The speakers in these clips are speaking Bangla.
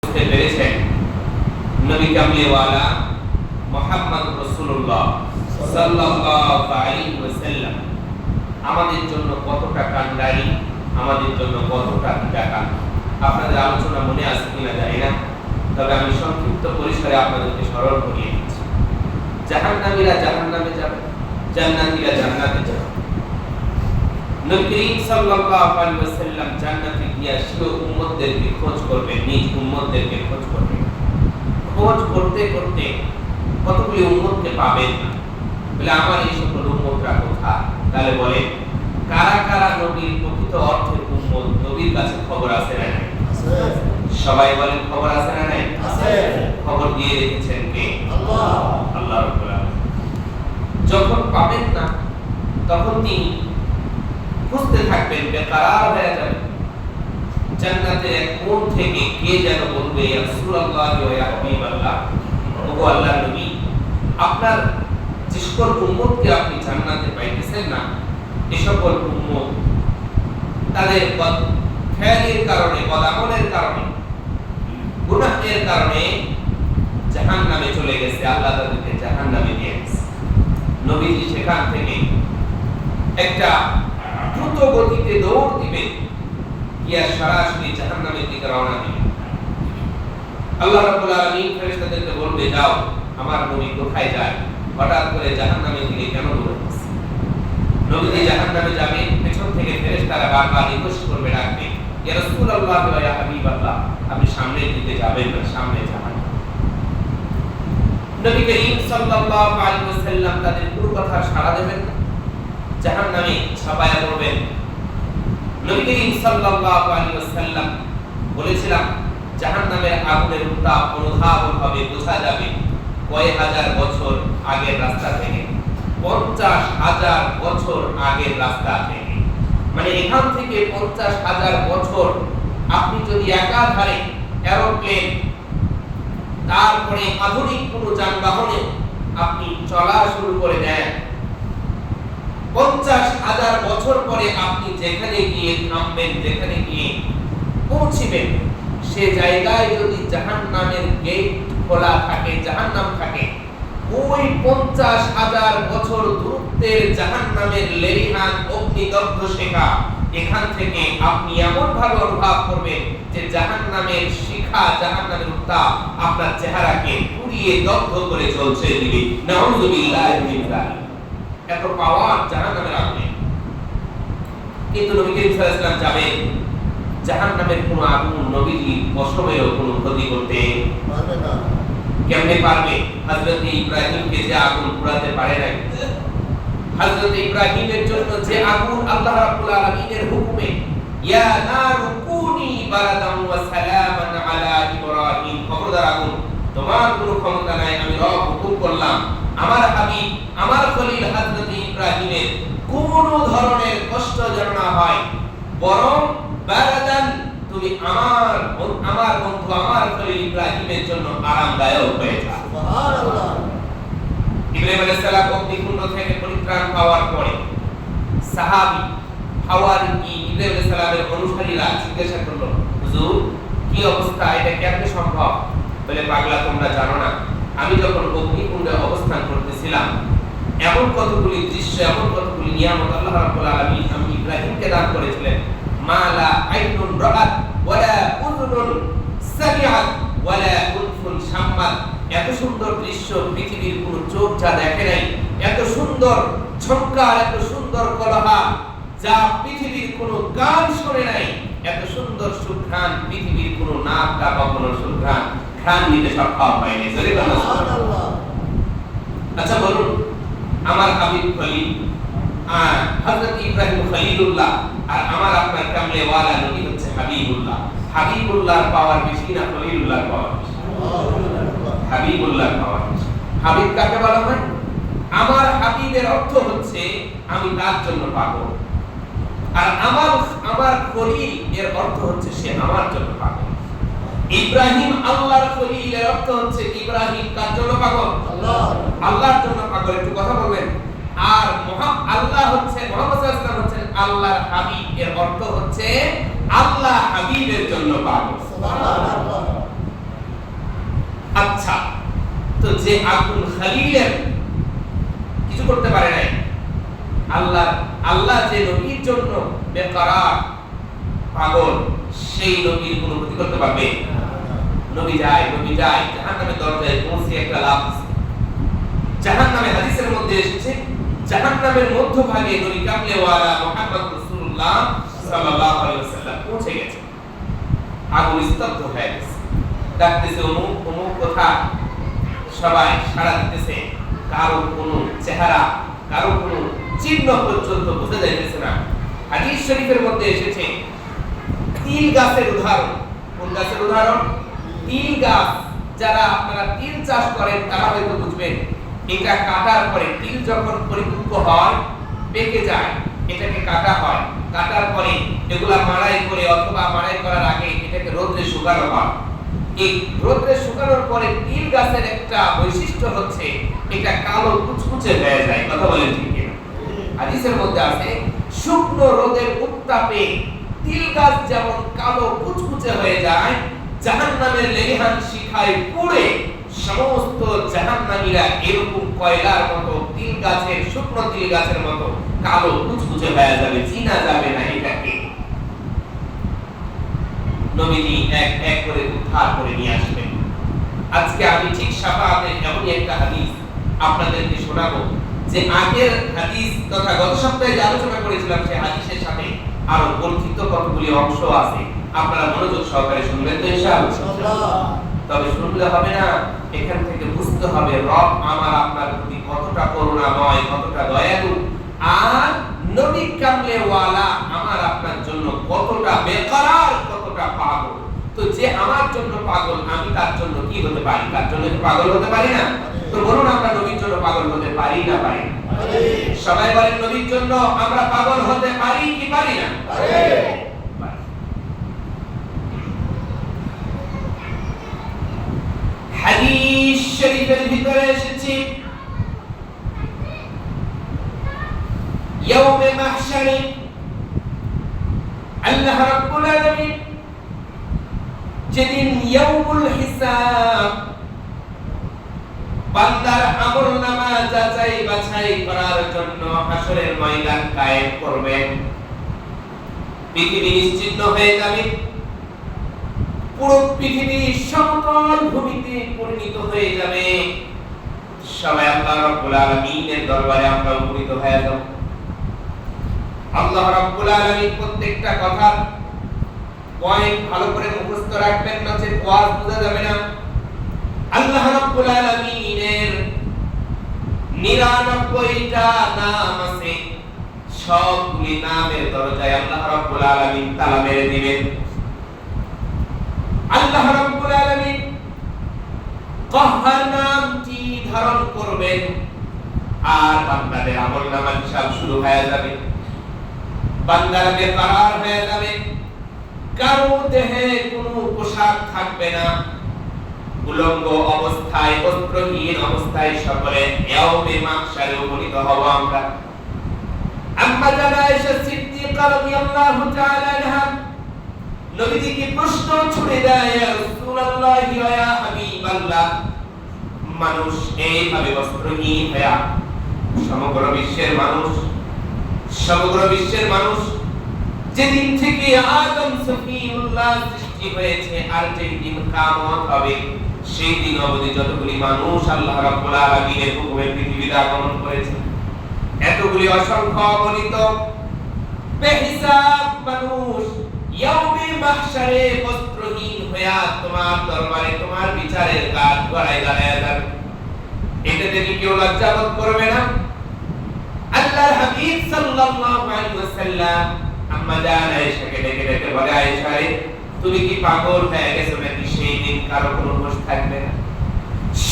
বুঝতে পেরেছেন নবী কামলিওয়ালা মুহাম্মদ রাসূলুল্লাহ সাল্লাল্লাহু আলাইহি ওয়াসাল্লাম আমাদের জন্য কতটা কান্ডারি, আমাদের জন্য কতটা টাকা। আপনাদের আলোচনা মনে আছে কিনা জানি না, তবে আমি সংক্ষিপ্ত পরিসরে আপনাদেরকে স্মরণ করিয়ে দিচ্ছি। জাহান্নামীরা জাহান্নামে যাবে, জান্নাতীরা জান্নাতে যাবে। নবী করিম সাল্লাল্লাহু আলাইহি ওয়াসাল্লাম জান্নাতে গিয়ে সেই উম্মতদেরকে খোঁজ করবেন, নিজ উম্মতদেরকে খোঁজ করবেন। খোঁজ করতে করতে কতগুলি উম্মতকে পাবেন না, বলে আমার এই সকল উম্মতরা কোথায়? তাহলে বলে কারা কারা নবীর প্রকৃত অর্থের উম্মত, নবীর কাছে খবর আছে না নাই? আছে। সবাই বলেন খবর আছে না নাই? আছে। খবর দিয়ে রেখেছেন কে? আল্লাহ। আল্লাহ রাব্বুল আলামিন। যখন পাবেন না তখন তিনি খুঁজতে থাকবেন, বেকারার হয়ে যাবেন। জান্নাতের এক কোণ থেকে কে যেন বলবে, ইয়া রাসূলুল্লাহ ওয়া ইয়া হাবিবাল্লাহ, ওগো আল্লাহর নবী, আপনার যে সকল উম্মতকে আপনি জান্নাতে পাইতেছেন না, এই সকল উম্মত তাদের খেয়ালের কারণে, বদামলের কারণে, গুনাহের কারণে জাহান্নামে চলে গেছে, আল্লাহ তাদেরকে জাহান্নামে দিয়ে গেছে। নবীজি সেখান থেকে একটা দ্রুত গতিতে দৌড় দিবেন, গিয়া সরাসরি জাহান্নামের দিকে রওনা দিবেন। আল্লাহ রাব্বুল আলামিন ফেরেশতাদেরকে বলবে, যাও, আমার নবী কোথায় যায়? হঠাৎ করে জাহান্নামের দিকে কেন দৌড়াচ্ছে? নবীজি জাহান্নামে যাবে, পেছন থেকে ফেরেশতারা বারবার রিকোয়েস্ট করবে, ডাকবে, ইয়া রাসূলুল্লাহ ওয়া ইয়া হাবিবাল্লাহ, আপনি সামনের দিকে যাবেন না, সামনে জাহান্নাম। নবী করিম সাল্লাল্লাহু আলাইহি ওয়াসাল্লাম তাদের পুরো কথা সাড়া দেবেন না, জাহান্নামে ছাপায়া পড়বেন। নবী করিম সাল্লাল্লাহু আলাইহি ওয়াসাল্লাম বলেছিলাম, জাহান্নামের আগুনের উত্তাপ অনুধাবনভাবে বোঝা যাবে কয় হাজার বছর আগের রাস্তা থেকে, 50,000 বছর আগের রাস্তা থেকে। মানে এখান থেকে 50,000 বছর আপনি যদি একাধারে এরোপ্লেন, তারপরে আধুনিক কোনো যানবাহনে আপনি চলা শুরু করে দেন, 50,000 বছর পরে আপনি যেখানে গিয়ে থামবেন, যেখানে গিয়ে পৌঁছবেন, সে জায়গায় যদি জাহান্নামের গেট খোলা থাকে, জাহান্নাম থাকে, ওই 50,000 বছর দূরত্বের জাহান্নামের লেলিহান অগ্নিদগ্ধ শিখা, এখান থেকে আপনি এমন ভাবে অনুভব করবেন যে জাহান্নামের শিখা, জাহান্নামের উত্তাপ আপনার চেহারাকে পুড়িয়ে দগ্ধ করে চলছে দিকে। নাউযুবিল্লাহি মিন যালিক। এত পাওয়ার জাহান্নামের আগুনে। কিন্তু নবী করিম সাল্লাল্লাহু আলাইহি ওয়াসাল্লাম যাবেন, জাহান্নামের কোন আগুন নবীজি পশমেরও কোনো ক্ষতি করতে পারবে না। কেমনে পারবে? হযরত ইব্রাহিমকে যে আগুন পোড়াতে পারে নাই, হযরত ইব্রাহিমের জন্য যে আগুন আল্লাহ রাব্বুল আলামিনের হুকুমে, ইয়া নারু কুনি বারাদান ওয়া সালামান আলা ইব্রাহিম, খবরদার আগুন, তোমার কোনো ক্ষমতা নাই, আমি রব হুকুম করলাম আমার হাবিব, আমার খলিল হযরত ইব্রাহিমের কোনো ধরনের কষ্ট যেন না হয়, বরং বারাদান, তুমি আমার বন্ধু, আমার খলিল ইব্রাহিমের জন্য আরামদায়ক হয়ে যাও। সুবহানাল্লাহ। ইব্রাহিম আলাইহিস সালাম অগ্নিকুণ্ড থেকে পরিত্রাণ পাওয়ার পরে সাহাবী হাওয়ারি কি ইব্রাহিম আলাইহিস সালামের অনুসারীরা জিজ্ঞাসা করলো, হুজুর কি অবস্থা, এটা কেমনে সম্ভব? বলে, পাগলা, তোমরা জানো না, আমি যখন অগ্নিকুণ্ডে অবস্থান করতেছিলাম, এমন কতগুলি দৃশ্য, এমন কতগুলি নিয়ামত আল্লাহ রাব্বুল আলামিন আমি ইব্রাহিমকে দান করেছিলেন, মালা আইনুন রাআত ওয়ালা উযুনুন সামিআত ওয়ালা উনফুন শাম্মাত। এত সুন্দর দৃশ্য পৃথিবীর কোনো চোখ যা দেখে নাই, এত সুন্দর ঝঙ্কার, এত সুন্দর কলহা যা পৃথিবীর কোনো কান শুনে নাই, এত সুন্দর সুঘ্রাণ পৃথিবীর কোনো নাক বা কখনো সুঘ্রাণ ঘ্রাণ নিতে সক্ষম হয়নি। সুবহানাল্লাহ। আচ্ছা বলুন, আমার হাবিব খলিল হযরত ইব্রাহিম খলিলুল্লাহ, আর আমার আপনার কামলে ওয়ালা নবী হচ্ছে হাবিবুল্লাহ, হাবিবুল্লাহর পাওয়ার বেশি না খলিলুল্লাহর পাওয়ার বেশি? হাবিবুল্লাহর পাওয়ার বেশি। হাবিব কাকে বলা হয়? আমার হাবিবের অর্থ হচ্ছে আমি তার জন্য পাগল, আর আমার খলিল এর অর্থ হচ্ছে সে আমার জন্য পাগল। ইব্রাহিম আল্লাহর খলিল এর অর্থ হচ্ছে ইব্রাহিম কার জন্য পাগল? আল্লাহর জন্য পাগল। একটু কথা বলবেন। আর আল্লাহ হচ্ছে, মুহাম্মদ সাল্লাল্লাহু আলাইহি ওয়াসাল্লাম হচ্ছেন আল্লাহর হাবিব, এর অর্থ হচ্ছে আল্লাহ হাবিবের জন্য পাগল। সুবহানাল্লাহ। যে আগুন খলিলের কিছু করতে পারে নাই, আল্লাহ যে নবীর জন্য বেকরার পাগল, সেই নবীর কোনো ক্ষতি করতে পারবে? নবী যায় জাহান্নামের দরজায় পৌঁছে একটা লাভ আছে। জাহান্নামে হাদিসের মধ্যে এসেছে, জাহান্নামের মধ্যভাগে নবী কামলেওয়ালা মুহাম্মদ রাসূলুল্লাহ সাল্লাল্লাহু আলাইহি ওয়াসাল্লাম পৌঁছে গেছে। আগুন স্তব্ধ হয়ে গেছে, ডাকতেছে অমুক অমুক কথা, সবাই সাড়া দিতেছে, কারো কোনো চেহারা, কারো কোনো চিহ্ন পর্যন্ত বোঝা যাইতেছে না। হাদিস শরীফের মধ্যে এসেছে তিল গাছের উদাহরণ। কোন গাছের উদাহরণ? তিল গাছ। যারা আপনারা তিল চাষ করেন তারা হয়তো বুঝবেন, এটা কাটার পরে তিল যখন পরিপক্ক হয়, পেকে যায়, এটাকে কাটা হয়, কাটার পরে এগুলা মাড়াই করে অথবা মাড়াই করার আগে এটাকে রোদে শুকানো হয়। এই রোদে শুকানোর পরে তিল গাছের একটা বৈশিষ্ট্য হচ্ছে এটা কালো কুচকুচে হয়ে যায়। কথা বলেন ঠিক কিনা? হাদিসের মধ্যে আছে শুকনো রোদের উত্তাপে তিল গাছ যেমন কালো কুচকুচে হয়ে যায়, জাহান্নামের লেলিহান শিখায় পুড়ে সমস্ত জাহান্নামীরা এরকম কয়লার মতো তিল গাছের, শুকনো তিল গাছের মতো কালো কুচকুচে হয়ে যাবে, চিনা যাবে না এটাকে। নবীজি এক এক করে উদ্ধার করে নিয়ে আসবেন। আজকে আমি ঠিক শাফাআতের এমনই একটা হাদিস আপনাদেরকে শোনাবো, যে আগের হাদিস তথা গত সপ্তাহে যে আলোচনা করেছিলাম সেই হাদিসের সাথে আরো বর্ধিত কতগুলি অংশ আছে। আপনারা মনোযোগ সহকারে শুনবেন তো ইনশাআল্লাহ। তবে শুনলে হবে না, এখান থেকে বুঝতে হবে রব আমার আপনার প্রতি কতটা করুণাময়, কতটা দয়ালু, আর নবী কামলেওয়ালা আমার আপনার জন্য কতটা বেকরার, কতটা পাগল। তো যে আমার জন্য পাগল, আমি তার জন্য কি হতে পারি? তার জন্য কি পাগল হতে পারি না? তো বলুন, আমরা নবীর জন্য পাগল হতে পারি না পারি? সবাই বলেন, নবীর জন্য আমরা পাগল হতে পারি কি পারি না? হাদিস শরীফের ভিতরে এসেছে ইয়াউমে মাহশারে আল্লাহ রাব্বুল আলামিন যেদিন ইয়াউমুল হিসাব, বান্দার আমলনামা যাচাই বাছাই করার জন্য হাসরের ময়দান কায়েম করবেন। পৃথিবী নিশ্চিহ্ন হয়ে যাবে, পুরো পৃথিবী সমতল ভূমিতে পরিণত হয়ে যাবে। সবাই আল্লাহ রাব্বুল আলামিনের দরবারে আমরা উপনীত হয়ে যাব। আল্লাহ রাব্বুল আলামিন প্রত্যেকটা কথা পয়েন্ট ভালো করে মুখস্থ রাখবেন, নচেত ওয়াজ বোঝা যাবে না। আল্লাহ রাব্বুল আলামিনের 99টা নাম আছে, সবগুলি নামের দরজায় আল্লাহ রাব্বুল আলামিন তালা মেরে দিবেন। আল্লাহ রাব্বুল আলামিন কাহ্হার নামটি ধারণ করবেন, আর বান্দাদের আমলনামার হিসাব শুরু হয়ে যাবে। বান্দারা বেকার হয়ে যাবে, কারো দেহে কোনো পোশাক থাকবে না, উলঙ্গ অবস্থায়, বস্ত্রহীন অবস্থায় সকলে ইয়াউমে মাহশারে উপনীত হব আমরা। আম্মা জানা আয়েশা সিদ্দিকা রাদিয়াল্লাহু তাআলা আনহা নবীজিকে প্রশ্ন ছুড়ে দেয়, ইয়া রাসূলুল্লাহ ইয়া হাবিবাল্লাহ, মানুষ এইভাবে বস্ত্রহীন হয়ে, সমগ্র বিশ্বের মানুষ যেদিন থেকে আদম সফিউল্লাহ সৃষ্টি হয়েছে আর যেদিন কিয়ামত হবে, সেই দিন অবধি যতগুলি মানুষ আল্লাহ রাব্বুল আলামিনের হুকুমে পৃথিবীতে আগমন করেছে, এতগুলি অসংখ্য অগণিত বেহিসাব মানুষ ইয়াউমে মাহশারে বস্ত্রহীন হয়ে তোমার দরবারে, তোমার বিচারের কাজ গড়ায় দাঁড়ায় যাবে। এতে দেখি কেউ লজ্জাবোধ করবে না? আল্লাহর হাবিব সাল্লাল্লাহু আলাইহি ওয়াসাল্লাম আম্মা জান আয়েশাকে ডেকে ডেকে বলে, আয়েশা রে, তুমি কি পাগল হয়ে গেছো নাকি? সেই দিন কারো কোনো হোশ থাকবে না,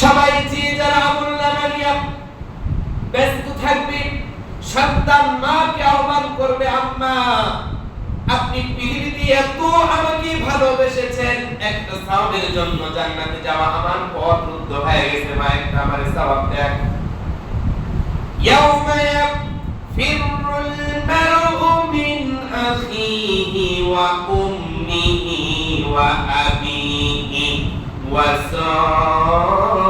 সবাই যে যারা আমলনামা নিয়ে ব্যস্ত থাকবে। সন্তান মাকে আহ্বান করবে, আম্মা আপনি পৃথিবীতে এত আমাকে ভালোবেসেছেন, একটা সওয়াবের জন্য জান্নাতে যাওয়া আমার পথ রুদ্ধ হয়ে গেছে, মা একটা আমার সওয়াব দেন। ইয়াউমা ইয়াফিরুল মারউ মিন আখিহি ওয়া উম্মিহি ওয়া আবিহি ওয়া সাহিবাতিহি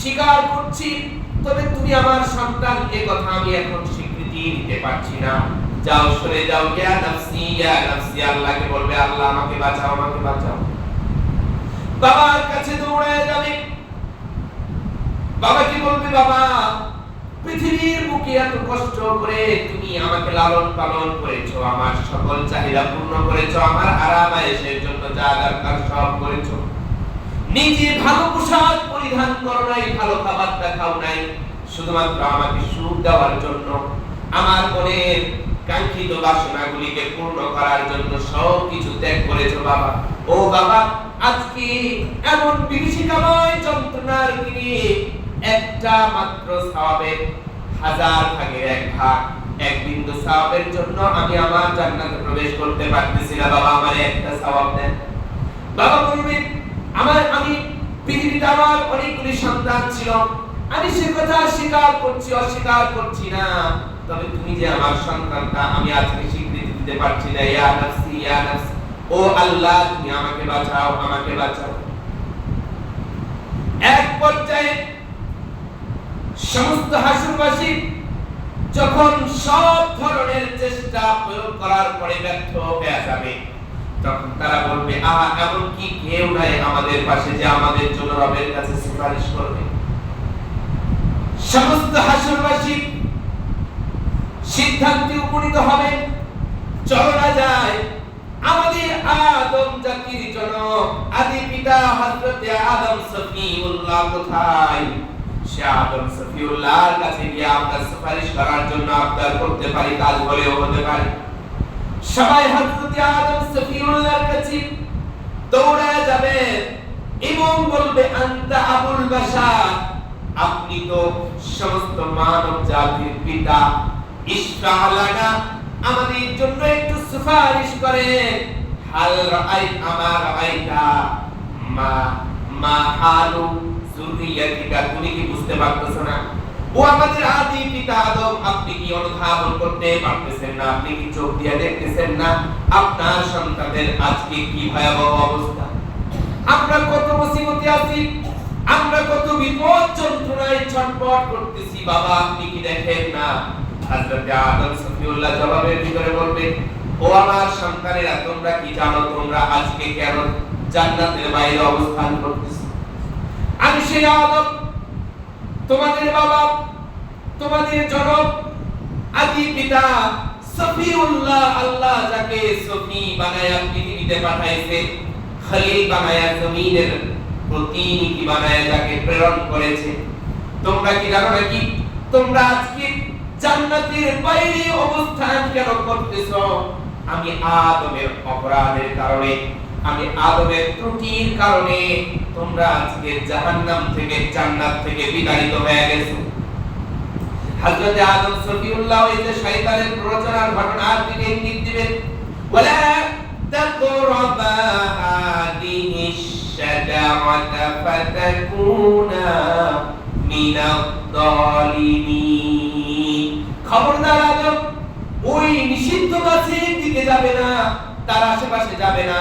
স্বীকার করছি, তবে তুমি আমার সন্তান, এ কথা আমি এখন স্বীকৃতি দিতে পারছি না। যাও, সরে যাও। ইয়া নাফসি ইয়া নাফসি, আল্লাহকে বলবে, আল্লাহ আমাকে বাঁচাও, আমাকে বাঁচাও। বাবার কাছে দৌড়ায় যাবে। বাবা কি বলবে, বাবা পৃথিবীর বুকে এত কষ্ট করে তুমি আমাকে লালন পালন করেছো, আমার সকল চাহিদা পূর্ণ করেছো, আমার আরাম আয়েশের জন্য যা দরকার সব করেছো, নিজে ভালো পোশাক পরিধান করো নাই, ভালো খাবারটা খাও নাই, শুধুমাত্র আমাকে সুখ দেওয়ার জন্য, আমার মনের কাঙ্ক্ষিত বাসনাগুলিকে পূর্ণ করার জন্য সব কিছু ত্যাগ করেছো বাবা। ও বাবা, আজকে এমন বিভীষিকাময় যন্ত্রণার দিনে একটা মাত্র সওয়াবের 1000 ভাগের 1 ভাগ, এক বিন্দু সওয়াবের জন্য আমি আমার জান্নাতে প্রবেশ করতে পারতেছি না। বাবা আমারে একটা সওয়াব দেন। বাবা বলবে, আমি পৃথিবীতে আমার অনেকগুলি সন্তান ছিল, আমি সে কথা স্বীকার করছি, অস্বীকার করছি না, তবে তুমি যে আমার সন্তানটা, আমি আজকে স্বীকৃতি দিতে পারছি না। ইয়া নাফসি ইয়া নাফসি, ও আল্লাহ তুমি আমাকে বাঁচাও, আমাকে বাঁচাও। এক পর্যায়ে সমস্ত হাসুরবাসী যখন সব ধরনের চেষ্টা প্রয়োগ করার পরে ব্যর্থ হয়ে যাবে, তখন তারা বলবে, এমন কি কেউ নাই আমাদের পাশে যে আমাদের জন্য রবের কাছে সুপারিশ করবে। সমস্ত হাসুরবাসী সিদ্ধান্তে উপনীত হবে, চলো না যায় আমাদের আদম জাতির জনক আদি পিতা হযরত আদম সফিউল্লাহ কোথায়, সে আদম সফিউল্লাহর কাছে গিয়ে আমরা সুপারিশ করার জন্য আবদার করতে পারি, কাজ হলেও হতে পারে। সবাই হযরত আদম সফিউল্লাহর কাছে দৌড়ায় যাবে এবং বলবে, আনতা আবুল বাশার, আপনি তো সমস্ত মানব জাতির পিতা, ইশফা'লানা, আমাদের জন্য একটু সুপারিশ করেন। হাল রাআইত আমার রাআইতা মা হালু যুররিয়াতিকা, তুমি কি বুঝতে পারতেছো না? ও আমাদের আদি পিতা আদম, আপনি কি অনুধাবন করতে পারতেছেন না? আপনি কি চোখ দিয়ে দেখতেছেন না আপনার সন্তানদের আজকে কি ভয়াবহ অবস্থা? আমরা কত মুসিবতে আছি, আমরা কত বিপদ যন্ত্রণায় ছটফট করতেছি, বাবা আপনি কি দেখেন না? হযরত আদম সফিউল্লাহ জবাবের ভিতরে বলবে, ও আমার সন্তানেরা, তোমরা কি জানো তোমরা আজকে কেন জান্নাতের বাইরে অবস্থান করতেছো? আমি সেই আদম, তোমাদের বাবা, তোমাদের জনক, আদি পিতা সফিউল্লাহ, আল্লাহ যাকে সফি বানায়া পৃথিবীতে পাঠাইছে, খলিল বানায়া জমিনের প্রতিনিধি বানায়া যাকে প্রেরণ করেছে, তোমরা কি জানো নাকি তোমরা আজকে জান্নাতের বাইরে অবস্থান কেন করতেছো? আমি আদমের অপরাধের কারণে, আমি আদমের ত্রুটির কারণে তোমরা আজকে জাহান্নাম থেকে জান্নাত থেকে বিতাড়িত হয়ে গেছো। হযরত আদম সফিউল্লাহ এই যে শয়তানের প্ররোচনার ঘটনার দিকে ইঙ্গিত দিবেন, ওয়ালা তাকরাবা হাদিহিশ শাজারাতা ফাতাকুনা মিনাদ যালিমিন, খবরদার আদম ওই নিষিদ্ধ গাছের দিকে যাবে না, তার আশেপাশে যাবে না।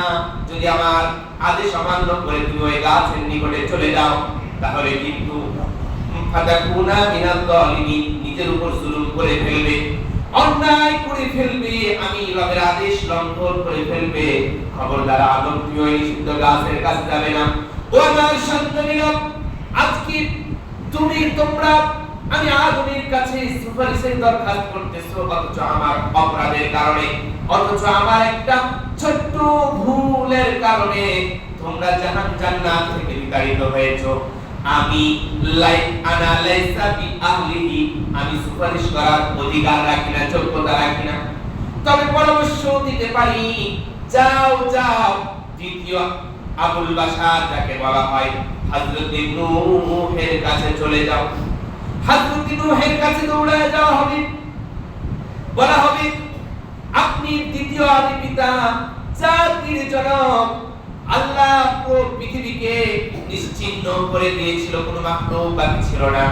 যদি আমার আদেশ অমান্য করে তুমি ওই গাছের নিকটে চলে যাও, তাহলে কিন্তু ফাতাকুনা মিনাদ যালিমিন, নিজের উপর জুলুম করে ফেলবে, অন্যায় করে ফেলবে, আমি রবের আদেশ লঙ্ঘন করে ফেলবে। খবরদার আদম তুমি ওই নিষিদ্ধ গাছের কাছে যাবে না। ও আমার সন্তানেরা, আজকে তোমরা আমি আদমের কাছে সুপারিশের দরখাস্ত করতেছো, অথচ আমার অপরাধের কারণে, অথচ আমার একটা ছোট্ট ভুলের কারণে তোমরা জান্নাত থেকে বিতাড়িত হয়েছো। আমি আনা লাইসা বি আহলিহি, আমি সুপারিশ করার অধিকার রাখি না, যোগ্যতা রাখি না, তবে পরামর্শ দিতে পারি। যাও যাও, দ্বিতীয় আবুল বাশার যাকে বলা হয় হযরত নূহের কাছে চলে যাও। হযরত নূহের কাছে দৌড়ায় যাওয়া হবে, বলা হবে, আপনি দ্বিতীয় আদি পিতা, জাতির জনক, আল্লাহ পুরো পৃথিবীকে নিশ্চিহ্ন করে দিয়েছিল, কোনো মাখলুক বাকি ছিল না,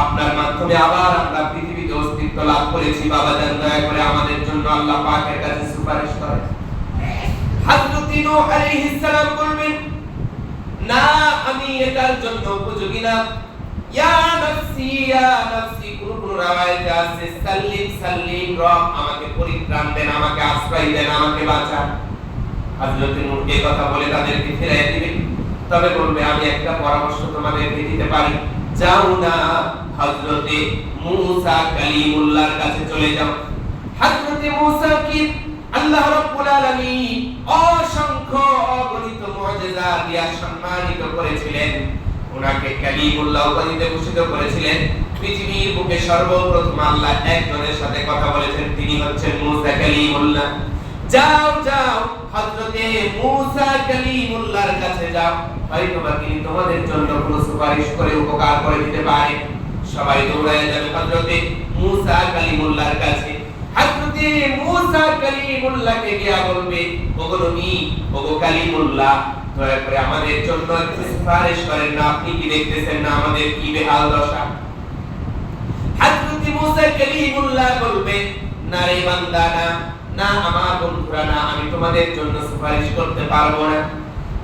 আপনার মাধ্যমে আবার আমরা পৃথিবীতে অস্তিত্ব লাভ করেছি। বাবা জান, দয়া করে আমাদের জন্য আল্লাহ পাকের কাছে সুপারিশ করেন। হযরত নূহ আলাইহিস সালাম বলবেন, না, আমি এটার জন্য উপযোগী না। ইয়া নাফসি কোন রাওয়ায়াতে আছে সাল্লিম সাল্লিম, রব আমাকে পরিত্রাণ দেন, আমাকে আশ্রয় দেন, আমাকে বাঁচান। হযরত নূহ এই কথা বলে তাদেরকে ফিরিয়ে দিবে, তবে বলবে আমি একটা পরামর্শ তোমাদেরকে দিতে পারি, যাও না হযরত মূসা কালিমুল্লাহর কাছে চলে যাও। হযরত মূসা কি আল্লাহ রাব্বুল আলামিন অসংখ্য অগণিত মুজিজা দিয়া সম্মানিত করেছিলেন, ওনাকে কালিমুল্লাহ উপাধিতে ভূষিত করেছিলেন। পৃথিবীর বুকে সর্বপ্রথম আল্লাহ একজনের সাথে কথা বলেছেন, তিনি হচ্ছেন মূসা কালিমুল্লাহ। যাও যাও হযরত মূসা কালিমুল্লাহর কাছে যাও, হয়তোবা তিনি তোমাদের জন্য কোনো সুপারিশ করে উপকার করে দিতে পারে। সবাই দৌড়ায় যাবে হযরত মূসা কালিমুল্লাহর কাছে। হযরত মূসা কালিমুল্লাহকে গিয়া বলবে, ওগো নবী, ওগো কালিমুল্লাহ, দয়া করে আমাদের জন্য একটু সুপারিশ করেন না, আপনি কি দেখতেছেন না আমাদের কি বেহাল দশা। হযরত মূসা কালিমুল্লাহ বলবে, না রে বান্দা, না আমার বন্ধুরা, না আমি তোমাদের জন্য সুপারিশ করতে পারবো না,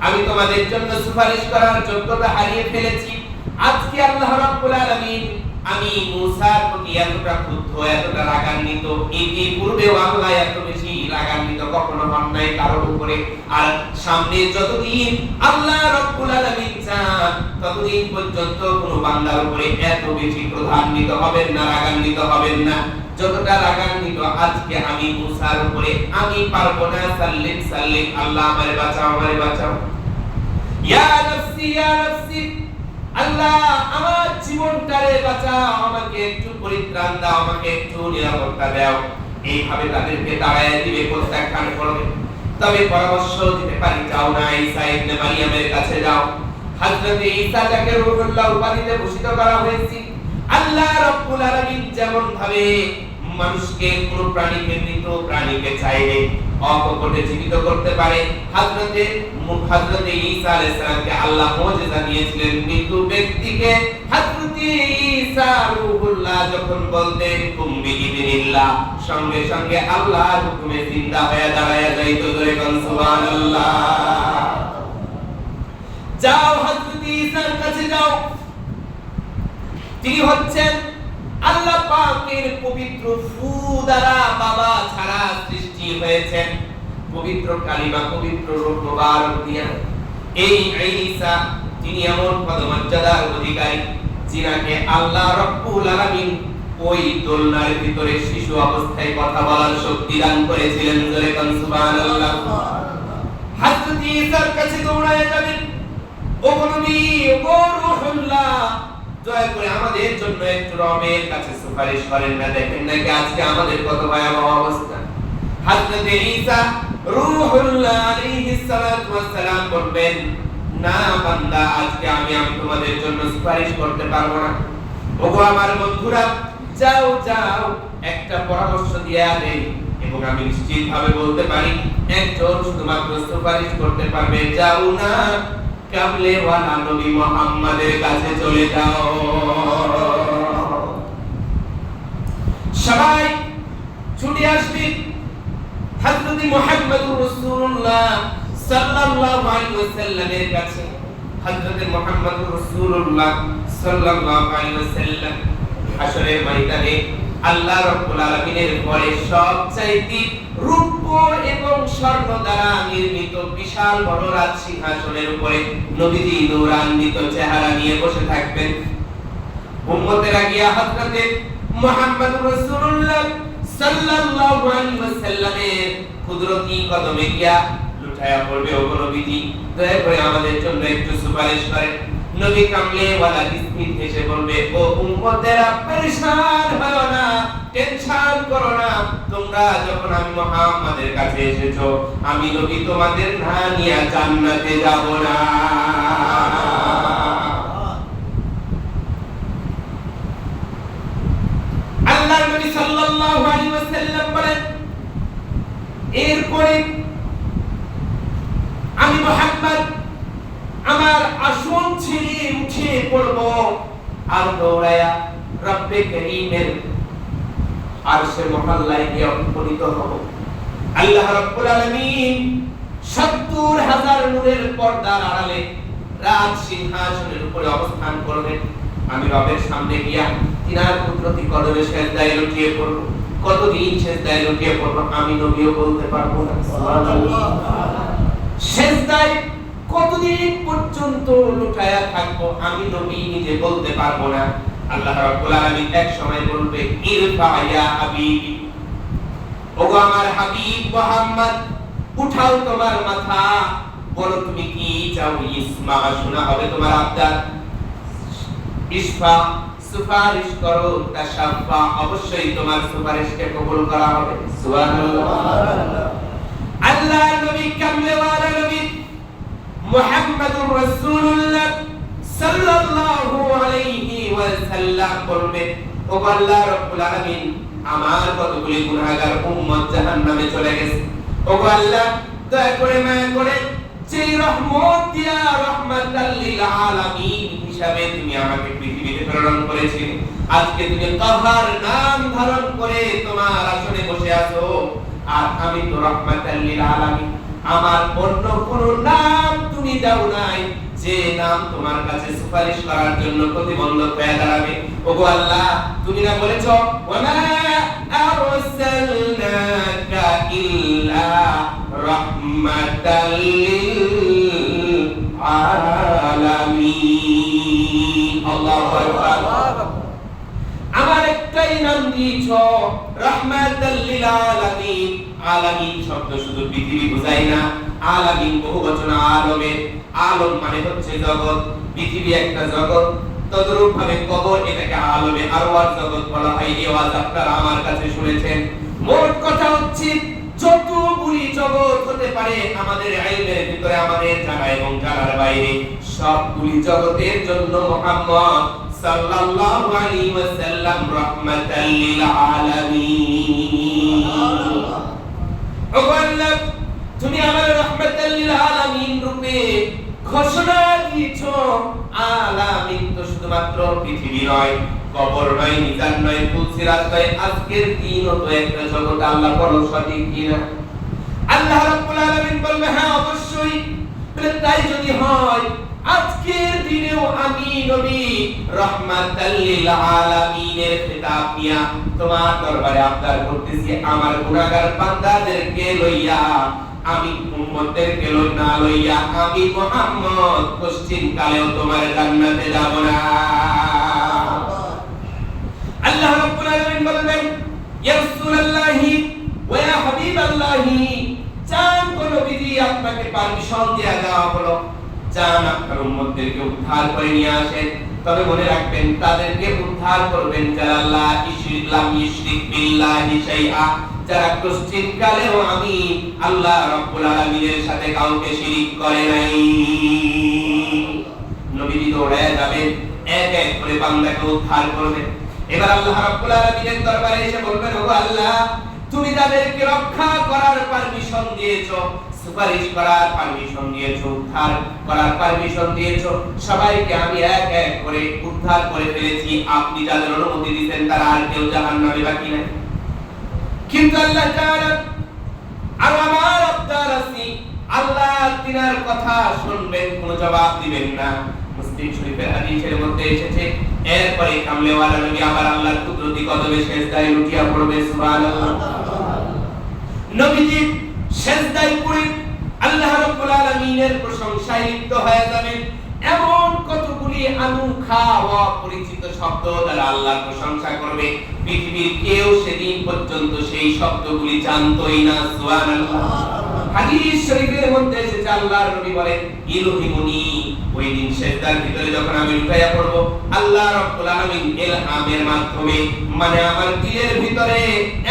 আমি তোমাদের জন্য সুপারিশ করার যোগ্যতা হারিয়ে ফেলেছি। আজকে আল্লাহ রাব্বুল আলামিন আমি মূসার প্রতি এতটা ক্রুদ্ধ, এতটা রাগান্বিত, এই পূর্বেও আল্লাহ এত বেশি রাগান্বিত কখনো হন নাই কারোর উপরে। আর সামনে যতদিন আল্লাহ রাব্বুল আলামিন চান ততদিন পর্যন্ত কোনো বান্দার উপরে এত বেশি ক্রোধান্বিত হবেন না, রাগান্বিত হবেন না যতটা রাগান্বিত আজকে আমি মূসার উপরে। আমি পারবো না, সাল্লিম সাল্লিম, আল্লাহ আমারে বাঁচাও, আমারে বাঁচাও। ইয়া নাফসি ইয়া নাফসি, আল্লাহ আমার জীবনটারে বাঁচাও, আমাকে একটু পরিত্রাণ দাও, আমাকে একটু নিরাপত্তা দাও। এইভাবে তাদেরকে দাঁড়ায় দিবে, প্রত্যাখ্যান করবে। তবে পরামর্শ দিতে পারি, যাও না ঈসা ইবনে মারিয়ামের কাছে যাও। হযরত ঈসা যাকে রূহুল্লাহ উপাধিতে ভূষিত করা হয়েছে, আল্লাহ রাব্বুল আলামিন যেমন ভাবে মানুষকে কোন প্রাণীকে, মৃত প্রাণীকে চাইলে অকপটে জীবিত করতে পারে, হযরত ঈসা আলাইহিস সালামকে আল্লাহ মুজিজা দিয়েছিলেন মৃত ব্যক্তিকে। হযরত ঈসা রূহুল্লাহ যখন বলতেন কুম বিইذنিল্লাহ, সঙ্গে সঙ্গে আল্লাহর হুকুমে জিন্দা হয়ে দাঁড়ায়া যাইতো। জোরে বল সুবহানাল্লাহ। যাও হযরত ঈসার কাছে যাও, তিনি হচ্ছেন আল্লাহ পাকের পবিত্র ফু দ্বারা বাবা ছাড়া সৃষ্টি হয়েছেন, পবিত্র কালিমা, পবিত্র রূহ মুবারক দিয়া। এই ঈসা তিনি এমন পদমর্যাদার অধিকারী, যিনাকে আল্লাহ রাব্বুল আলামিন ওই দোলনার ভিতরে শিশু অবস্থায় কথা বলার শক্তি দান করেছিলেন। জোরে বল সুবহানাল্লাহ। হযরত ঈসার কাছে দৌড়ায় যাবেন, ওগো নবী, ওগো রূহুল্লাহ, দয়া করে আমাদের জন্য একটু রবের কাছে সুপারিশ করেন না। দেখেন নাকি আজকে আমাদের কত ভয়াবহ অবস্থা। হযরত ঈসা রূহুল্লাহ আলাইহিস সালাতু ওয়াস সালাম বলবেন, না বান্দা, আজকে আমি তোমাদের জন্য সুপারিশ করতে পারবো না। ওগো আমার বন্ধুরা, যাও যাও একটা পরামর্শ দিয়ে দেন, এবং আমি নিশ্চিতভাবে বলতে পারি একজন শুধুমাত্র সুপারিশ করতে পারবে। যাও না কামলে ওয়ালা নবী মুহাম্মাদের কাছে চলে যাও। সবাই ছুটে আসবে হযরত মুহাম্মদুর রাসূলুল্লাহ সাল্লাল্লাহু আলাইহি ওয়াসাল্লামের কাছে। হযরত মুহাম্মদুর রাসূলুল্লাহ সাল্লাল্লাহু আলাইহি ওয়াসাল্লাম হাশরের ময়দানে আল্লাহ রাব্বুল আলামিনের পরে সবচাইতে রূপ এবং স্বর্ণ দ্বারা নির্মিত বিশাল বড় রাজ সিংহাসনের উপরে নবীজি নূরান্বিত চেহারা নিয়ে বসে থাকবেন। উম্মতেরা গিয়া হযরত মুহাম্মদুর রাসূলুল্লাহ সাল্লাল্লাহু আলাইহি ওয়াসাল্লামের কুদরতি কদমে গিয়া লুটায়া পড়বে, ওগো নবীজি, দয়া করে আমাদের জন্য একটু সুপারিশ করেন। নবী কামলে ওয়ালা বিসমিত হেসে বলবে, ও উম্মতেরা, পেরেশান হয়ো না, টেনশন করো না। তোমরা যখন আমি মুহাম্মাদের কাছে এসেছো, আমি নবী তোমাদের না নিয়ে জান্নাতে যাব না। আল্লাহর নবী সাল্লাল্লাহু আলাইহি ওয়াসাল্লাম বলেন, এরপরে আমি মুহাম্মদ আমার আসন ছেড়ে উঠে পড়ব আর দৌড়ায়া রব্বে করিমের আরশে মহল্লায় গিয়ে উপনীত হব। আল্লাহ রাব্বুল আলামিন 70,000 নূরের পর্দার আড়ালে রাজ সিংহাসনের উপরে অবস্থান করবেন। আমি রবের সামনে গিয়া তিনার কুদরতি কদমে সেজদায় লুটিয়ে পড়ব। কতদিন সেজদায় লুটিয়ে পড়ব আমি নবীও বলতে পারবো না। সুবহানাল্লাহ। সেজদায় কতদিন পর্যন্ত লুটায়া থাকবো আমি নবী নিজে বলতে পারবো না। আল্লাহ রাব্বুল আলামিন এক সময় বলবে, ইরফা ইয়া হাবিবি, ওগো আমার হাবিব মুহাম্মদ, উঠাও তোমার মাথা, বলো তুমি কি চাও। ইসমা, শোনা হবে তোমার আবদার। ইসফা, সুপারিশ করো। তাশাফা, অবশ্যই তোমার সুপারিশকে কবুল করা হবে। সুবহানাল্লাহ। আল্লাহর নবী কামলেওয়ালা নবী মুহাম্মাদুর রাসূলুল্লাহ সাল্লাল্লাহু আলাইহি ওয়াসাল্লাম বলবে, ও আল্লাহ রাব্বুল আলামিন, আমার কতগুলি গুনাহগার উম্মত জাহান্নামে চলে গেছে। ও আল্লাহ, দয়া করে মায়া করে যে রহমত দিয়া রাহমাতাল লিল আলামিন হিসাবে তুমি আমাকে পৃথিবীতে প্রেরণ করেছিলে, আজকে তুমি কাহার নাম ধারণ করে তোমার আসনে বসে আছো, আর আমি তো রাহমাতাল লিল আলামিন, আমার অন্য কোন নাম তুমি দাও নাই যে নাম তোমার কাছে সুপারিশ করার জন্য প্রতিবন্ধক হয়ে দাঁড়াবে। ওগো আল্লাহ, তুমি না বলেছো ওয়ামা আরসালনাকা ইল্লা রাহমাতাল লিল আলামিন। আল্লাহু আকবার। আমার একটাই নাম দিয়েছো, রাহমাতাল লিল আলামিন। আলামিন শব্দ শুধু পৃথিবী বোঝায় না, আলামিন বহুবচন আলমে। আলম মানে হচ্ছে জগৎ, পৃথিবী একটা জগৎ, তদরূপ ভাবে কবর এটাকে আলমে আরওয়াহ জগৎ বলা হয়। এই ওয়াজ আপনারা আমার কাছে শুনেছেন। মোট কথা হচ্ছে যতগুলি জগৎ হতে পারে আমাদের ইলমের ভিতরে, আমাদের জানা এবং জানার বাইরে, সবগুলি জগতের জন্য মুহাম্মদ সাল্লাল্লাহু আলাইহি ওয়াসাল্লাম রাহমাতাল লিল আলামিন। ওগো আল্লাহ, তুমি আমার রাহমাতাল লিল আলামিন রূপে ঘোষণা দিয়েছো। আলামিন তো শুধুমাত্র পৃথিবী নয়, কবর নয়, মিজান নয়, ফুলসিরাত নয়, আজকের দিনও তো একটা জগৎ। আল্লাহ বলো সঠিক কিনা? আল্লাহ রাব্বুল আলামিন বলবে হ্যাঁ অবশ্যই। তাই যদি হয়, আজকের দিনেও আমি নবী রাহমাতাল লিল আলামিনের খেতাব নিয়া তোমার দরবারে আবদার করতেছি, আমার গুনাহগার বান্দাদেরকে লইয়া, আমি উম্মতদেরকে না লইয়া আমি মুহাম্মদ পশ্চিম কালেও তোমার জান্নাতে যাব না। আল্লাহ রাব্বুল আলামিন বলবেন, ইয়া রাসূলুল্লাহি ওয়া ইয়া হাবিবাল্লাহি, চান কোন বিধি আপনাকে পারমিশন দেয়া দেওয়া হলো, চান আপনার উম্মতদেরকে উদ্ধার করে নিয়ে আসেন। তবে মনে রাখবেন, তাদেরকে উদ্ধার করবেন যারা লা ইশরিক বিল্লাহি শাইআ, যারা পশ্চিম কালেও আমি আল্লাহ রাব্বুল আলামিনের সাথে কাউকে শিরিক করে নাই। নবীজি দৌড়ে যাবেন, এক এক করে বান্দাকে উদ্ধার করবেন। এবার আল্লাহ রাব্বুল আলামিনের দরবারে এসে বলবেন, ওগো আল্লাহ, তুমি তাদেরকে রক্ষা করার পারমিশন দিয়েছো, সুপারিশ করার পারমিশন দিয়েছো, উদ্ধার করার পারমিশন দিয়েছো, সবাইকে আমি এক এক করে উদ্ধার করে ফেলেছি। আপনি যাদের অনুমতি দিয়েছেন তারা আর কেউ জাহান্নামে বাকি নাই। কিন্তু আল্লাহ তাআলা আর আমার আবদার আছে, আল্লাহ তিনার কথা শুনবেন, কোনো জবাব দিবেন না। মুসলিম শরীফের হাদিসের মধ্যে এসেছে, এরপরে কামলেওয়ালা নবী আবার আল্লাহর কুদরতি কদমে সেজদায় লুটিয়া পড়বে। সুবহানাল্লাহ। নবীজি সেজদায় পড়ে আল্লাহ রাব্বুল আলামিনের প্রশংসায় লিপ্ত হয়ে যাবেন। এমন কতগুলি আনুখা অপরিচিত শব্দ দ্বারা আল্লাহর প্রশংসা করবে, পৃথিবীর কেউ সেদিন পর্যন্ত সেই শব্দগুলি জানতোই না। সুবহানাল্লাহ। হাদিস শরীফের মধ্যে এসেছে, আল্লাহর নবী বলেন, ইলহিমুনি, ওই দিন সেজদার ভিতরে যখন আমি লুটাইয়া পড়ব, আল্লাহ রাব্বুল আলামিন ইলহামের মাধ্যমে, মানে আমার দিলের ভিতরে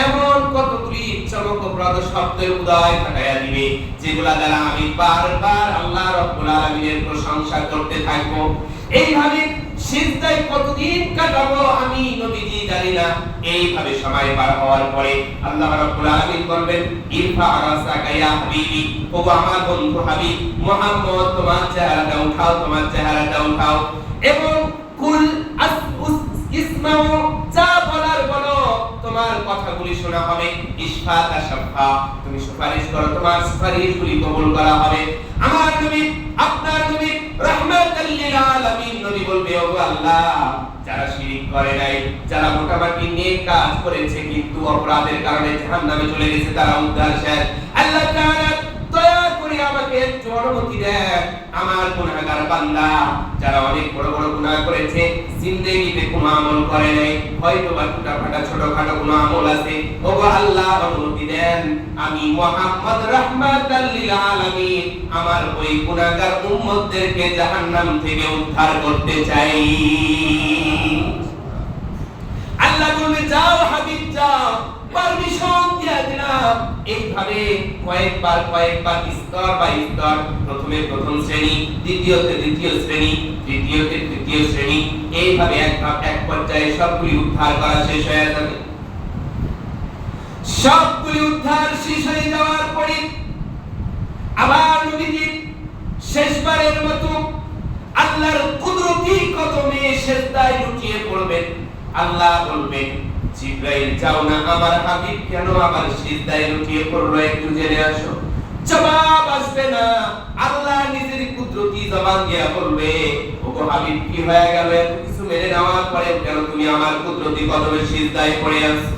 এমন কতগুলি চমকপ্রদ শব্দের উদয় ঘটাইয়া দিবে, যেগুলা দ্বারা আমি বারবার আল্লাহ রাব্বুল আলামিনের প্রশংসা করতে থাকব। এইভাবে সিজদায় কতদিন কাটাবো আমি নবীজি জানি না। এইভাবে সময় পার হওয়ার পরে আল্লাহ রাব্বুল আলামিন বলবেন, ইরফা রাসাকা ইয়া হাবিবি, ওগো আমার বন্ধু হাবিব মুহাম্মদ, তোমার চেহারাটা উঠাও, তোমার চেহারাটা উঠাও, এবং কুল ইসমাউ, যা বলার বলো, তোমার কথাগুলি শোনা হবে। ইশফা তাশফা, তুমি সুপারিশ করো, তোমার সুপারিশগুলি কবুল করা হবে। আমার নবী, আপনার নবী রাহমাতাল লিল আলামিন। নবী বলবে, ও আল্লাহ, যারা শিরক করে নাই, যারা মোটামুটি নেক কাজ করেছে কিন্তু অপরাধের কারণে জাহান্নামে চলে গেছে, তারা উদ্ধার শেষ। আল্লাহ তাআলা দয়া করে আমাকে একটু অনুমতি দেন, আমার গুনাহগার বান্দা যারা অনেক বড় বড় গুনাহ করেছে, জিন্দেগিতে কোনো আমল করে নাই, হয়তো বা টুটাফাটা ছোটখাটো কোনো আমল আছে, ওগো আল্লাহ অনুমতি দেন, আমি মুহাম্মদ রাহমাতাল লিল আলামিন আমার ওই গুনাহগার উম্মতদেরকে জাহান্নাম থেকে উদ্ধার করতে চাই। আল্লাহ বলবে, যাও হাবিব যাও, পারমিশন দিয়ে দিলাম। এইভাবে কয়েকবার স্তর বাই স্তর, প্রথমে প্রথম শ্রেণী, দ্বিতীয়তে দ্বিতীয় শ্রেণী, তৃতীয়তে তৃতীয় শ্রেণী, এইভাবে এক পর্যায়ে সবগুলি উদ্ধার করা শেষ হয়ে যাবে। সবগুলি উদ্ধার শেষ হয়ে যাওয়ার পরে আবার নবীজি শেষবারের মতো আল্লাহর কুদরতি কদমে সিজদায় লুটিয়ে পড়বেন। আল্লাহ বলবেন, জিবরাইল যাও না, আমার হাবিব কেন আবার সিজদায় লুটিয়ে পড়লো, একটু জেনে আসো। জবাব আসবে না, আল্লাহ নিজের কুদরতি জবান দিয়ে বলবে, ওগো হাবিব কি হয়ে গেল, এত কিছু মেনে নেওয়ার পরে কেন তুমি আমার কুদরতি কদমে সিজদায় পড়ে আছো?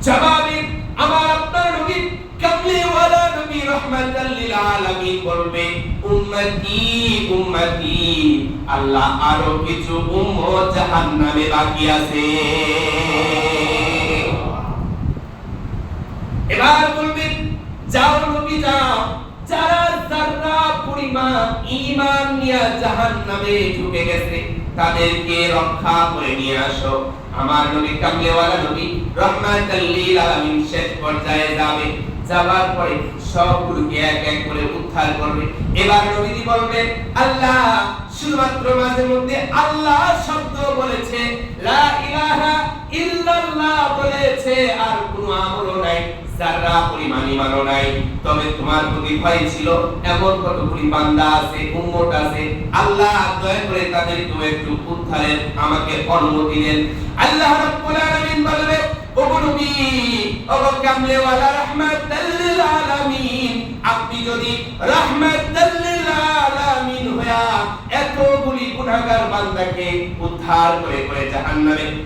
জবাবে আমার আপনার নবী কামলিওয়ালা নবী রাহমাতাল লিল আলামিন বলবে, উম্মতি উম্মতি, আল্লাহ আরো কিছু উম্মত জাহান্নামে বাকি আছে। এবার বলবে, যাও নবী যাও, যারা যারা পরিমাণ ঈমান নিয়ে জাহান্নামে ঢুকে গেছে তাদেরকে রক্ষা করে নিয়ে আসো। আমার নবী কামলিওয়ালা নবী রাহমাতাল লিল আলামিন শেষ পর্যায়ে যাবে, যাবার পরে সবগুলোকে এক এক করে উদ্ধার করবে। এবার নবীজি বলবেন, আল্লাহ শুধুমাত্র মাঝে মধ্যে আল্লাহ শব্দ বলেছে, লা ইলাহা ইল্লাল্লাহ বলেছে, আর কোনো আমলও নাই, যারা পরিমাণ ঈমানও নাই। তবে তোমার প্রতি ভয় ছিল, এমন কতগুলি বান্দা আছে, উম্মত আছে, আল্লাহ দয়া করে তাদেরকে একটু উদ্ধারের আমাকে অনুমতি দেন। আল্লাহ রাব্বুল আলামিন বলবে, ওগো নবী, ওগো কামলিওয়ালা রাহমাতাল লিল আলামিন, আপনি যদি রাহমাতাল লিল আলামিন হয়া এতগুলি গুনাহগার বান্দাকে উদ্ধার করে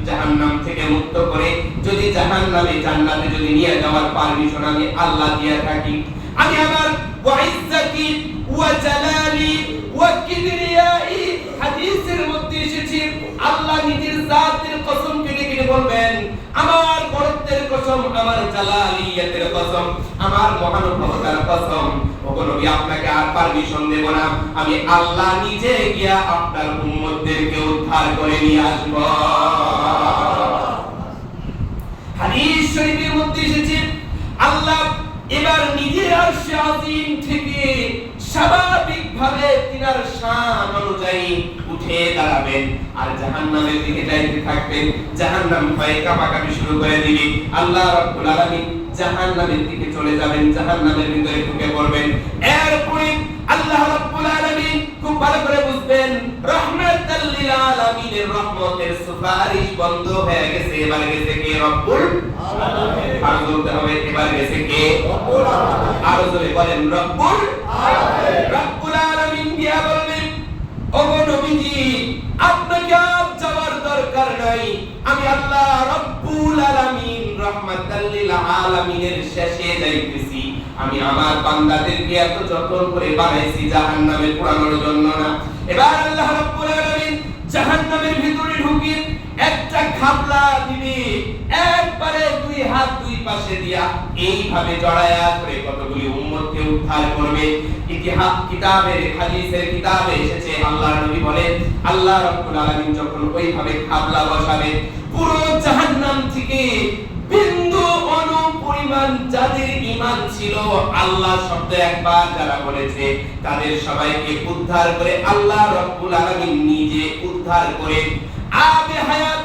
জাহান্নাম থেকে মুক্ত করে যদি জাহান্নামে জান্নাতে যদি নিয়ে যাওয়ার পারমিশন আমি আল্লাহ দিয়ে থাকি, আমি আমার ওয়া ইজ্জতি ওয়া জালালি ওয়া কিবরিয়াই, হাদিসের মধ্যে এসেছে আল্লাহ নিজের জাতের কসম কেটে বলবেন, আমার বরত্বের কসম, আমার জালালিয়াতের কসম, আমার মহানুভবতার কসম, ওগো নবী আপনাকে আর পারমিশন দেব না, আমি আল্লাহ নিজে গিয়া আপনার উম্মতদেরকে উদ্ধার করে নিয়ে আসব। হাদিস শরীফের মধ্যে এসেছে আল্লাহ এবার নিজের আরশে আজিম থেকে স্বাভাবিকভাবে তিনার শান অনুযায়ী উঠে দাঁড়াবেন আর জাহান্নামের দিকে যাইতে থাকবেন। জাহান্নাম ভয়ে কাঁপাকাঁপি শুরু করে দিবে। আল্লাহ রাব্বুল আলামিন জাহান্নামের দিকে চলে যাবেন, জাহান্নামের ভিতরে ঢুকে পড়বেন। এরপরে আল্লাহ রাব্বুল আলামিন খুব ভালো করে বুঝবেন, রাহমাতাল লিল আলামিনের রহমতের সুপারিশ বন্ধ হয়ে গেছে। এবার গেছে কে? রব্বুল আলামিন। আর বলতে হবে এবার গেছে কে? রব্বুল আলামিন। আর জোরে বলেন রব্বুল আলামিন। রব্বুল আলামিন দিয়া বলবেন, ওগো নবীজি আপনাকে আর যাওয়ার দরকার নাই, আমি আল্লাহ রব্বুল আলামিন রাহমাতাল লিল আলামিনের শেষে যাইতেছি। আমি আমার বান্দাদেরকে এত যত্ন করে বানাইছি জাহান্নামে পোড়ানোর জন্য না। এবার আল্লাহ রাব্বুল আলামিন জাহান্নামের ভিতরে ঢুকে একটা খাবলা দিবে, একবারে দুই হাত দুই পাশে দিয়া এইভাবে জড়ায়া করে কতগুলি উম্মতকে উদ্ধার করবে। ইতিহাস কিতাবের হাদিসের কিতাবে এসেছে আল্লাহর নবী বলেন, আল্লাহ রাব্বুল আলামিন যখন ওইভাবে খাবলা বসাবে, পুরো জাহান্নাম থেকে বিন্দু অনু পরিমাণ যাদের ঈমান ছিল আল্লাহ শব্দ একবার যারা বলেছে তাদের সবাইকে উদ্ধার করে আল্লাহ রাব্বুল আলামিন নিজে উদ্ধার করে আবে হায়াত।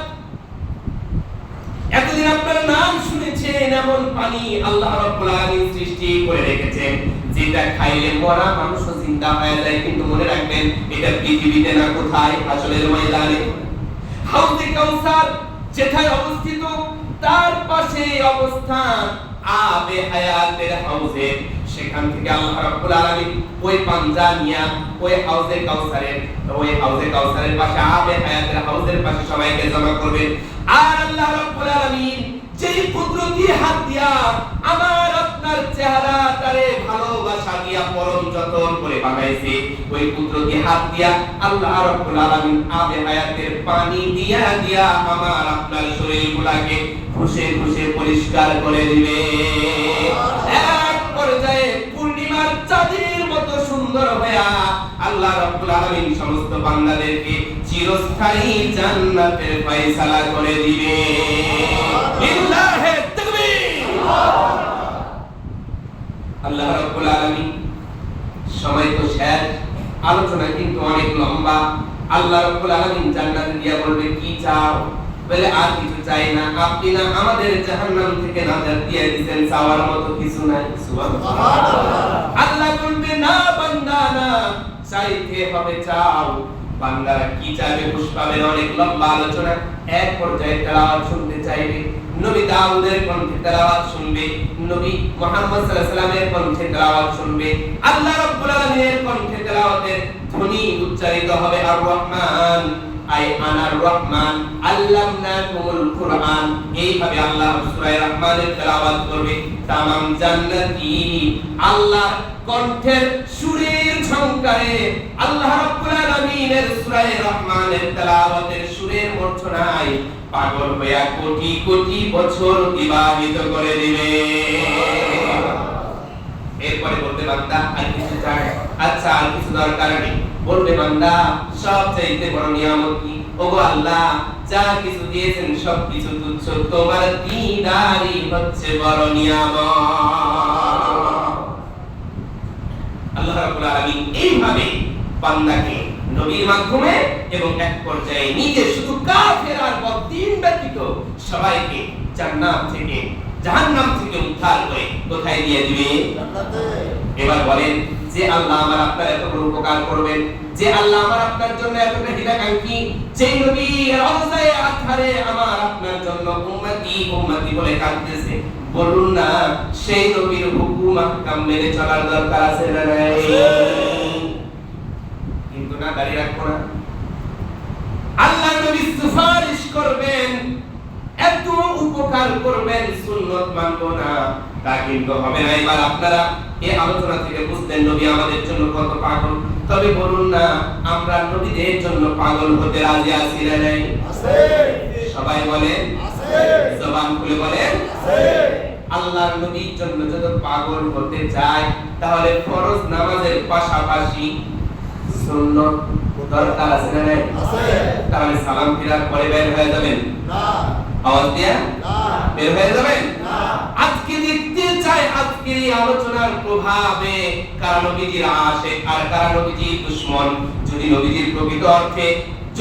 এতদিন আপনারা নাম শুনেছেন এমন পানি আল্লাহ রাব্বুল আলামিন সৃষ্টি করে রেখেছেন যেটা খাইলে মরা মানুষও জিন্দা হয়ে যায়। কিন্তু মনে রাখবেন এটা পৃথিবীতে না, কোথায়? আসলের ময়দানে। হাউজে কাউসার যেখানে অবস্থিত তার পাশে অবস্থান আবে হায়াতের হাউজে সেখান থেকে আল্লাহ রাব্বুল আলামিন ওই পাঞ্জা নিয়া ওই হাউজে কাউসারের পাশে আবে হায়াতের হাউজের পাশে সবাইকে জমা করবেন। আর আল্লাহ রাব্বুল আলামিন যেই কুদরতি হাত দিয়া আমার আপনার চেহারাটারে ভালোবাসা দিয়া পরম যতন করে বানাইছে, ওই কুদরতি হাত দিয়া আল্লাহ রাব্বুল আলামিন আবে হায়াতের পানি দিয়া দিয়া আমার আপনার শরীরগুলোকে ঘষে ঘষে পরিষ্কার করে দিবে। এক পর্যায়ে পূর্ণিমার চাঁদের মতো সুন্দর হইয়া আল্লাহ রাব্বুল আলামিন সমস্ত বান্দাদেরকে চিরস্থায়ী জান্নাতের ফয়সালা করে দিবে। লিল্লাহি তাকবীর। আল্লাহ রাব্বুল আলামিন, সময় তো শেষ, আলোচনা কিন্তু অনেক লম্বা। আল্লাহ রাব্বুল আলামিন জান্নাতে দিয়া বলবে কি চাও? বলে আর কিছু চাই না, আপনি না আমাদের জাহান্নাম থেকে নাজাত দিয়ে দিবেন, চাওয়ার মতো কিছু নাই। সুবহানাল্লাহ। আল্লাহ বলবে না বান্দা না, চাইতে হবে চাও। বান্দারা কি চাইবে? পুষ্পাবের অনেক লম্বা আলোচনা। এক পর্যায়ে তেলাওয়াত শুনতে চাইবে, নবী দাউদের কণ্ঠে তেলাওয়াত শুনবে, নবী মুহাম্মদ সাল্লাল্লাহু আলাইহি ওয়াসাল্লামের কণ্ঠে তেলাওয়াত শুনবে। আল্লাহ রাব্বুল আলামিনের কণ্ঠে তেলাওয়াতের ধ্বনি উচ্চারিত হবে আর রহমান আই আনার রহমান আল্লামনাকুমুল কুরআন। এইভাবে আল্লাহ সূরা রহমানের তেলাওয়াত করবে। তামাম জান্নাতি আল্লাহর কণ্ঠের সুরের ঝংকারে আল্লাহ রাব্বুল আলামিনের সূরা রহমানের তেলাওয়াতের সুরের মূর্ছনায় পাগল হয়ে কোটি কোটি বছর অতিবাহিত করে দিবে। এরপরে বলবে বান্দা আর কিছু চাই? আচ্ছা আর কিছু দরকার নেই। বলবে বান্দা সবচাইতে বড় নিয়ামত কি? ওগো আল্লাহ, যা কিছু দিয়েছেন সব কিছু তুচ্ছ, তোমার দিদারই হচ্ছে বড় নিয়ামত। আল্লাহ রাব্বুল আলামিন এইভাবে বান্দাকে নবীর মাধ্যমে এবং এক পর্যায়ে নিজে শুধু কাফের আর বদ্দিন ব্যতীত সবাইকে জান্নাত থেকে জাহান্নাম থেকে উদ্ধার করে কোথায় দিয়ে দিবে? জান্নাতে। এবার বলেন যে আল্লাহ আমার আপনার এত বড় উপকার করবেন, যে আল্লাহ আমার আপনার জন্য এতটা হিতাকাঙ্ক্ষী, যে নবী রওজায়ে আতহারে আমার আপনার জন্য উম্মতি উম্মতি বলে কাঁদতেছে, বলুন না সেই নবীর হুকুম আহকাম মেনে চলার দরকার আছে না নাই? কিন্তু না, দাঁড়িয়ে রাখবো না। আল্লাহ নবী সুপারিশ করবেন, এত উপকার করবেন, সুন্নত মানবো না, তা কিন্তু হবে না। এবার আপনারা এই আলোচনা থেকে বুঝলেন নবী আমাদের জন্য কত পাগল। তবে বলুন না, আমরা নবীদের জন্য পাগল হতে রাজি আছি না নাই? আছে। সবাই বলেন আছে। জবান খুলে বলেন আছে। আল্লাহর নবীর জন্য যদি পাগল হতে চায় তাহলে ফরজ নামাজের পাশাপাশি সুন্নত দরকার আছে না নাই? আছে। তাহলে সালাম ফিরার পরে বের হয়ে যাবেন না? আওয়াজ দিয়া না বের হয়ে যাবেন না? আজকে দেখতে চাই আজকের এই আলোচনার প্রভাবে কারা নবীজির আশিক আর কারা নবীজির দুশমন। যদি নবীজির প্রকৃত অর্থে,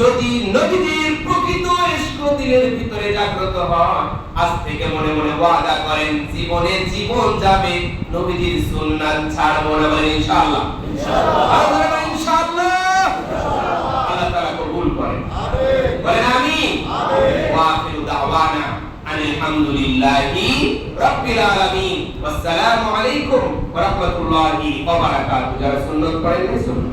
যদি নবীজির প্রকৃত ইশক দিলের ভিতরে জাগ্রত হয়, আজ থেকে মনে মনে ওয়াদা করেন জীবনে জীবন যাবে নবীজির সুন্নাত ছাড়বো না। বলেন ইনশাআল্লাহ। ইনশাআল্লাহ। ইনশাআল্লাহ। আল্লাহ তাআলা কবুল করেন। আমিন। বলেন আমিন। আমিন। ওয়া আখিরু দাওয়ানা আলহামদুলিল্লাহি রাব্বিল আলামিন। ওয়াসসালামু আলাইকুম ওয়া রাহমাতুল্লাহি ওয়া বারাকাতুহু। যারা সুন্নাত পড়েন শুনুন।